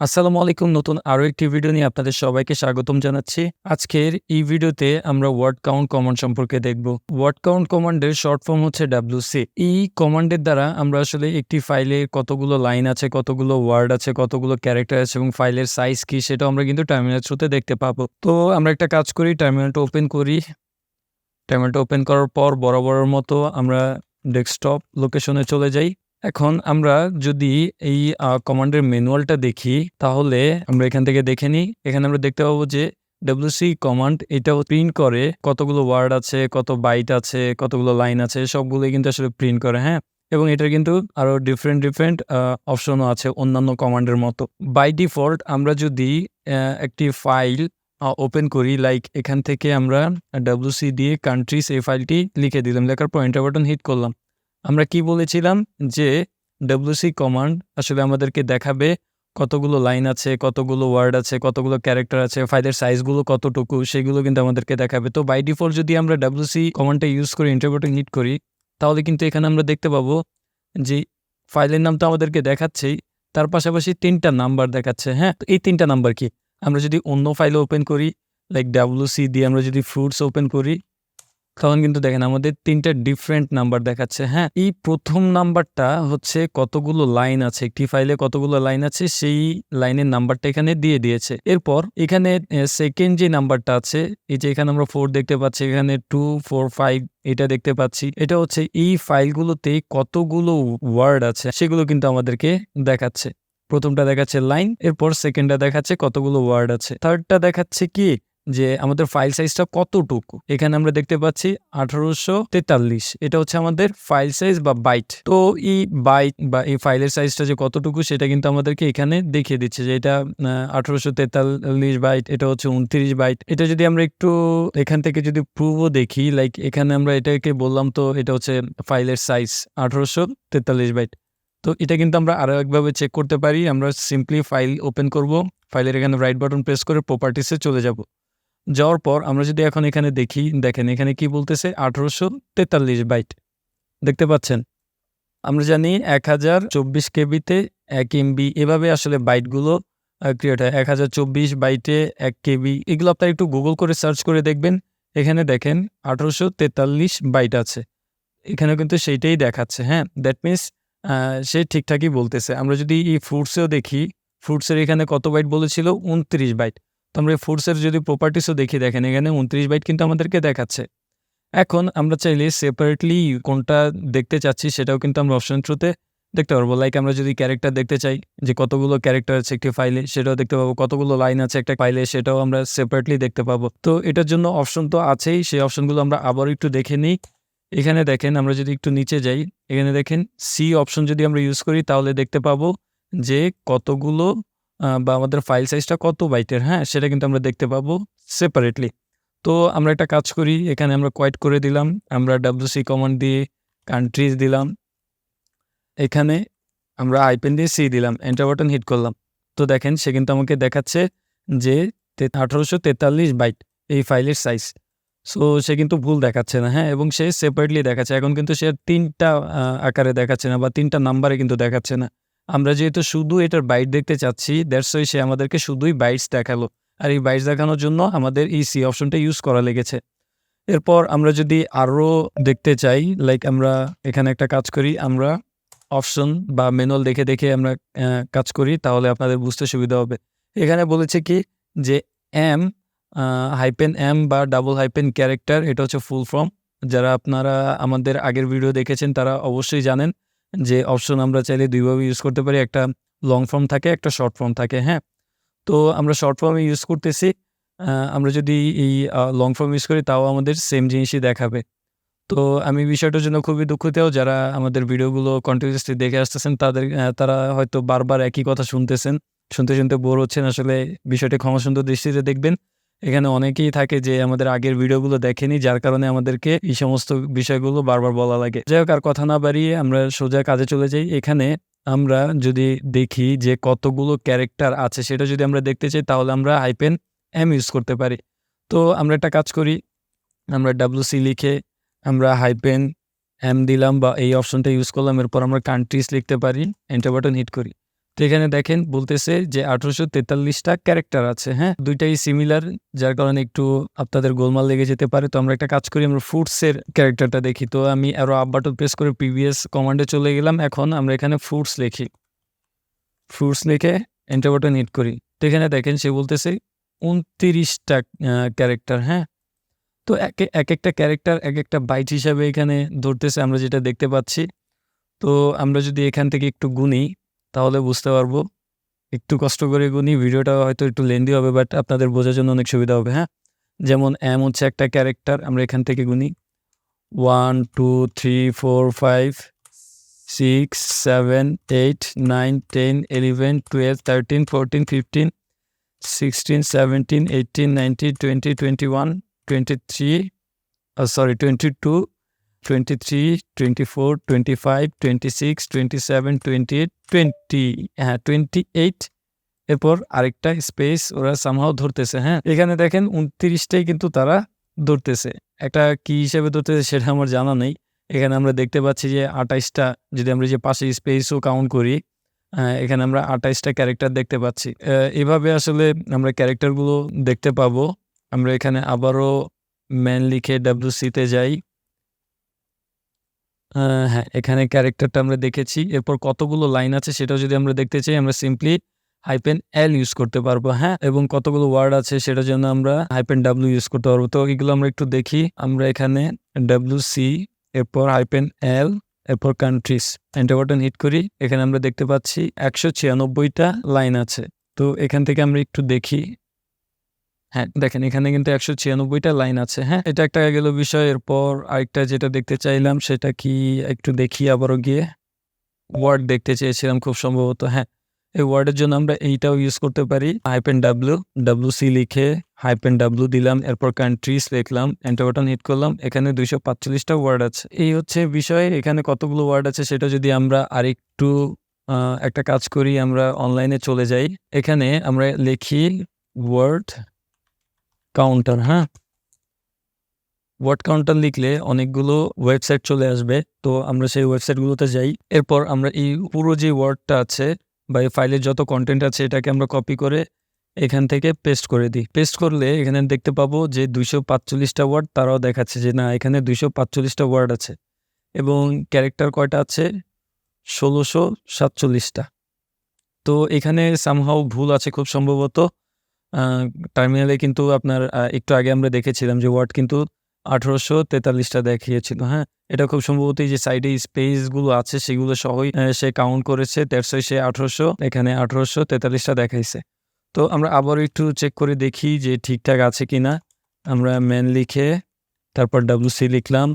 আসসালামু আলাইকুম। নতুন আরো একটি ভিডিও নিয়ে আপনাদের সবাইকে স্বাগতম জানাচ্ছি। আজকের এই ভিডিওতে আমরা ওয়ার্ড কাউন্ট কমান্ড সম্পর্কে দেখব। ওয়ার্ড কাউন্ট কমান্ডের শর্ট ফর্ম হচ্ছে WC। এই কমান্ডের দ্বারা আমরা আসলে একটি ফাইলে কতগুলো লাইন আছে, কতগুলো ওয়ার্ড আছে, কতগুলো ক্যারেক্টার আছে এবং ফাইলের সাইজ কি সেটাও আমরা কিন্তু টার্মিনাল থ্রুতে দেখতে পাবো। তো আমরা একটা কাজ করি, টার্মিনালটা ওপেন করি। টার্মিনালটা ওপেন করার পর বরাবরের মতো আমরা ডেস্কটপ লোকেশনে চলে যাই। এখন আমরা যদি এই কমান্ডের ম্যানুয়ালটা দেখি তাহলে আমরা এখান থেকে দেখে নিই। এখানে আমরা দেখতে পাবো যে WC কমান্ড এটাও প্রিন্ট করে কতগুলো ওয়ার্ড আছে, কত বাইট আছে, কতগুলো লাইন আছে, সবগুলোই কিন্তু আসলে প্রিন্ট করে, হ্যাঁ? এবং এটার কিন্তু আরো ডিফারেন্ট অপশনও আছে অন্যান্য কমান্ডের মতো। বাই ডিফল্ট আমরা যদি একটি ফাইল ওপেন করি, লাইক এখান থেকে আমরা WC দিয়ে কান্ট্রিজ এই ফাইলটি লিখে দিলাম। লেখার পর এন্টার বাটন হিট করলাম। আমরা কি বলেছিলাম যে WC কমান্ড আসলে আমাদেরকে দেখাবে কতগুলো লাইন আছে, কতগুলো ওয়ার্ড আছে, কতগুলো ক্যারেক্টার আছে, ফাইলের সাইজগুলো কতটুকু সেগুলো কিন্তু আমাদেরকে দেখাবে। তো বাই ডিফল্ট যদি আমরা WC কমান্ডটা ইউজ করে এন্টার বাটন হিট করি তাহলে কিন্তু এখানে আমরা দেখতে পাবো যে ফাইলের নাম তো আমাদেরকে দেখাচ্ছেই, তার পাশাপাশি ৩টা নাম্বার দেখাচ্ছে, হ্যাঁ? তো এই ৩টা নাম্বার কি? আমরা যদি অন্য ফাইল ওপেন করি, লাইক WC দিয়ে আমরা যদি ফ্রুটস ওপেন করি তখন কিন্তু দেখেন আমাদের ৩টা ডিফারেন্ট নাম্বার দেখাচ্ছে, হ্যাঁ? এই ১ম নাম্বারটা হচ্ছে কতগুলো লাইন আছে, একটি ফাইলে কতগুলো লাইন আছে সেই লাইনের নাম্বারটা এখানে দিয়ে দিয়েছে। এরপর এখানে সেকেন্ড যে নাম্বারটা আছে, এই যে এখানে আমরা 4 দেখতে পাচ্ছি, এখানে 2, 4, 5 এটা দেখতে পাচ্ছি। এটা হচ্ছে এই ফাইলগুলোতে কতগুলো ওয়ার্ড আছে সেগুলো কিন্তু আমাদেরকে দেখাচ্ছে। ১টা দেখাচ্ছে লাইন, এরপর সেকেন্ডটা দেখাচ্ছে কতগুলো ওয়ার্ড আছে। থার্ডটা দেখাচ্ছে কি যে আমাদের ফাইল সাইজটা কতটুকু। এখানে আমরা দেখতে পাচ্ছি 1843, এটা হচ্ছে আমাদের ফাইল সাইজ বা বাইট। তো এই বাইট বা এই ফাইলের সাইজটা যে কতটুকু সেটা কিন্তু আমাদেরকে এখানে দেখিয়ে দিচ্ছে যে এটা 1843 বাইট, এটা হচ্ছে 29 বাইট। এটা যদি আমরা একটু এখান থেকে যদি প্রুভও দেখি, লাইক এখানে আমরা এটাকে বললাম, তো এটা হচ্ছে ফাইলের সাইজ 1843 বাইট। তো এটা কিন্তু আমরা আরো একভাবে চেক করতে পারি। আমরা সিম্পলি ফাইল ওপেন করব, ফাইলের এখানে রাইট বাটন প্রেস করে প্রপার্টিসে চলে যাব। যাওয়ার পর আমরা যদি এখন এখানে দেখি, দেখেন এখানে কি বলতেছে 1843 বাইট। দেখতে পাচ্ছেন? আমরা জানি 1024 কেবিতে 1 এমবি এভাবে আসলে বাইটগুলো ক্রিয়েট হয়। 1024 বাইটে 1 কেবি। এগুলো আপনারা একটু গুগল করে সার্চ করে দেখবেন। এখানে দেখেন 1843 বাইট আছে। এখানেও কিন্তু সেইটাই দেখাচ্ছে, হ্যাঁ? দ্যাট মিনস সে ঠিকঠাকই বলতেছে। আমরা যদি এই ফ্রুটসেও দেখি, ফ্রুটসের এখানে কত বাইট বলেছিল? 29 বাইট। তো আমরা এই ফ্রুটসের যদি প্রপার্টিসও দেখি, দেখেন এখানে 29 বাইট কিন্তু আমাদেরকে দেখাচ্ছে। এখন আমরা চাইলে সেপারেটলি কোনটা দেখতে চাচ্ছি সেটাও কিন্তু আমরা অপশন থ্রুতে দেখতে পারবো। লাইক আমরা যদি ক্যারেক্টার দেখতে চাই যে কতগুলো ক্যারেক্টার আছে একটি ফাইলে সেটাও দেখতে পাবো, কতগুলো লাইন আছে একটা ফাইলে সেটাও আমরা সেপারেটলি দেখতে পাবো। তো এটার জন্য অপশন তো আছেই, সেই অপশনগুলো আমরা আবার একটু দেখে নিই। এখানে দেখেন আমরা যদি একটু নিচে যাই, এখানে দেখেন সি অপশন যদি আমরা ইউজ করি তাহলে দেখতে পাবো যে কতগুলো বা আমাদের ফাইল সাইজটা কত বাইটের, হ্যাঁ? সেটা কিন্তু আমরা দেখতে পাবো সেপারেটলি। তো আমরা একটা কাজ করি, এখানে আমরা কোয়েট করে দিলাম, আমরা WC কমান্ড দিয়ে কান্ট্রিজ দিলাম। এখানে আমরা হাইপেন দিয়ে সি দিলাম, এন্টার বাটন হিট করলাম। তো দেখেন সে কিন্তু আমাকে দেখাচ্ছে যে 1843 বাইট এই ফাইলের সাইজ। সো সে কিন্তু ভুল দেখাচ্ছে না, হ্যাঁ? এবং সে সেপারেটলি দেখাচ্ছে। এখন কিন্তু সে ৩টা আকারে দেখাচ্ছে না বা ৩টা নাম্বারে কিন্তু দেখাচ্ছে না। আমরা যেহেতু শুধু এটার বাইট দেখতে চাচ্ছি, দ্যাটস ওয়াই সে আমাদেরকে শুধুই বাইটস দেখালো। আর এই বাইটস দেখানোর জন্য আমাদের এই সি অপশনটা ইউজ করা লেগেছে। এরপর আমরা যদি আরো দেখতে চাই, লাইক আমরা এখানে একটা কাজ করি, আমরা অপশন বা ম্যানুয়াল দেখে আমরা কাজ করি তাহলে আপনাদের বুঝতে সুবিধা হবে। এখানে বলেছে কি যে এম হাইপেন এম বা ডাবল হাইপেন ক্যারেক্টার, এটা হচ্ছে ফুল ফর্ম। যারা আপনারা আমাদের আগের ভিডিও দেখেছেন তারা অবশ্যই জানেন যে অপশন আমরা চাইলে ২ ভাবে ইউজ করতে পারি। একটা লং ফর্ম থাকে, একটা শর্ট ফর্ম থাকে, হ্যাঁ? তো আমরা শর্ট ফর্মে ইউজ করতেছি। আমরা যদি এই লং ফর্ম ইউজ করি তাও আমাদের সেম জিনিসই দেখাবে। তো আমি বিষয়টার জন্য খুবই দুঃখিত। যারা আমাদের ভিডিওগুলো কন্টিনিউয়াসলি দেখে আসতেছেন তারা হয়তো বারবার একই কথা শুনতেছেন। শুনতে বোর হচ্ছেন। আসলে বিষয়টি ক্ষমাসুন্দর দৃষ্টিতে দেখবেন। এখানে অনেকেই থাকে যে আমাদের আগের ভিডিওগুলো দেখেনি, যার কারণে আমাদেরকে এই সমস্ত বিষয়গুলো বারবার বলা লাগে। যাই হোক, আর কথা না বাড়িয়ে আমরা সোজা কাজে চলে যাই। এখানে আমরা যদি দেখি যে কতগুলো ক্যারেক্টার আছে সেটা যদি আমরা দেখতে চাই তাহলে আমরা হাইপেন এম ইউজ করতে পারি। তো আমরা একটা কাজ করি, আমরা WC লিখে আমরা হাইপেন এম দিলাম বা এই অপশনটা ইউজ করলাম। এরপর আমরা কান্ট্রিজ লিখতে পারি, এন্টার বাটন হিট করি। তো এখানে দেখেন বলতেছে যে 1843টা ক্যারেক্টার আছে, হ্যাঁ? দুইটাই সিমিলার, যার কারণে একটু আপনাদের গোলমাল লেগে যেতে পারে। তো আমরা একটা কাজ করি, আমরা ফ্রুটসের ক্যারেক্টারটা দেখি। তো আমি অ্যারো আপ বাটন প্রেস করে প্রিভিয়াস কমান্ডে চলে গেলাম। এখন আমরা এখানে ফ্রুটস লিখি। ফ্রুটস লিখে এন্টার বাটন হিট করি। তো এখানে দেখেন সে বলতেছে 29টা ক্যারেক্টার, হ্যাঁ? তো একেকটা ক্যারেক্টার একেকটা বাইট হিসাবে এখানে ধরতেছে, আমরা যেটা দেখতে পাচ্ছি। তো আমরা যদি এখান থেকে একটু গুনি তাহলে বুঝতে পারবো। একটু কষ্ট করে গুনি, ভিডিওটা হয়তো একটু লেন্দি হবে, বাট আপনাদের বোঝার জন্য অনেক সুবিধা হবে, হ্যাঁ? যেমন এম হচ্ছে একটা ক্যারেক্টার, আমরা এখান থেকে গুনি 1 2 3 4 5 6 7 8 9 10 11 12 13 14 15 16 17 18 19 20 21 23 22 23 24 25 26 27 28 20, হ্যাঁ 28। এরপর আরেকটা স্পেস ওরা সামহাও ধরতেছে, হ্যাঁ? এখানে দেখেন 29টাই কিন্তু তারা ধরতেছে। একটা কি হিসেবে ধরতেছে সেটা আমার জানা নেই। এখানে আমরা দেখতে পাচ্ছি যে 28টা, যদি আমরা যে পাশে স্পেসও কাউন্ট করি, এখানে আমরা 28টা ক্যারেক্টার দেখতে পাচ্ছি। এভাবে আসলে আমরা ক্যারেক্টারগুলো দেখতে পাবো। আমরা এখানে আবারও ম্যান লিখে WC তে যাই। হ্যাঁ, এখানে ক্যারেক্টারটা আমরা দেখেছি। এরপর কতগুলো লাইন আছে সেটাও যদি আমরা দেখতে চাই, আমরা সিম্পলি -l ইউজ করতে পারবো, হ্যাঁ? এবং কতগুলো ওয়ার্ড আছে সেটার জন্য আমরা -w ইউজ করতে পারবো। তো এগুলো আমরা একটু দেখি। আমরা এখানে WC, এরপর -l, এরপর কান্ট্রিজ, এন্টার বাটন হিট করি। এখানে আমরা দেখতে পাচ্ছি 196টা লাইন আছে। তো এখান থেকে আমরা একটু দেখি। হ্যাঁ, দেখেন এখানে কিন্তু 196টা লাইন আছে, হ্যাঁ? এটা একটা গেল বিষয়। এরপর আরেকটা যেটা দেখতে চাইলাম সেটা কি, একটু দেখি আবারও গিয়ে। ওয়ার্ড দেখতে চেয়েছিলাম খুব সম্ভবত, হ্যাঁ। এই ওয়ার্ডের জন্য আমরা এইটাও ইউজ করতে পারি, -w, WC লিখে -w দিলাম, এরপর কান্ট্রিজ লিখলাম, এন্টার বাটন হিট করলাম। এখানে 245টা ওয়ার্ড আছে। এই হচ্ছে বিষয়। এখানে কতগুলো ওয়ার্ড আছে সেটা যদি আমরা আরেকটু একটা কাজ করি, আমরা অনলাইনে চলে যাই। এখানে আমরা লিখি ওয়ার্ড কাউন্টার, হ্যাঁ? ওয়ার্ড কাউন্টার লিখলে অনেকগুলো ওয়েবসাইট চলে আসবে। তো আমরা সেই ওয়েবসাইটগুলোতে যাই। এরপর আমরা এই পুরো যে ওয়ার্ডটা আছে বা এই ফাইলের যত কন্টেন্ট আছে এটাকে আমরা কপি করে এখান থেকে পেস্ট করে দিই। পেস্ট করলে এখানে দেখতে পাবো যে 245টা ওয়ার্ড, তারাও দেখাচ্ছে যে না, এখানে 245টা ওয়ার্ড আছে এবং ক্যারেক্টার কয়টা আছে? 1647টা। তো এখানে সামহাউ ভুল আছে খুব সম্ভবত। টার্মিনালে কিন্তু আপনার একটু আগে আমরা দেখেছিলাম যে ওয়ার্ড কিন্তু 1843টা দেখিয়েছিল, হ্যাঁ? এটা খুব সম্ভবত এই যে সাইডে স্পেসগুলো আছে সেগুলো সহই সে কাউন্ট করেছে। দ্যাটস ওয়াই সে 1800, এখানে 1843টা দেখাইছে। তো আমরা আবারও একটু চেক করে দেখি যে ঠিকঠাক আছে কিনা। আমরা ম্যান লিখে তারপর WC লিখলাম,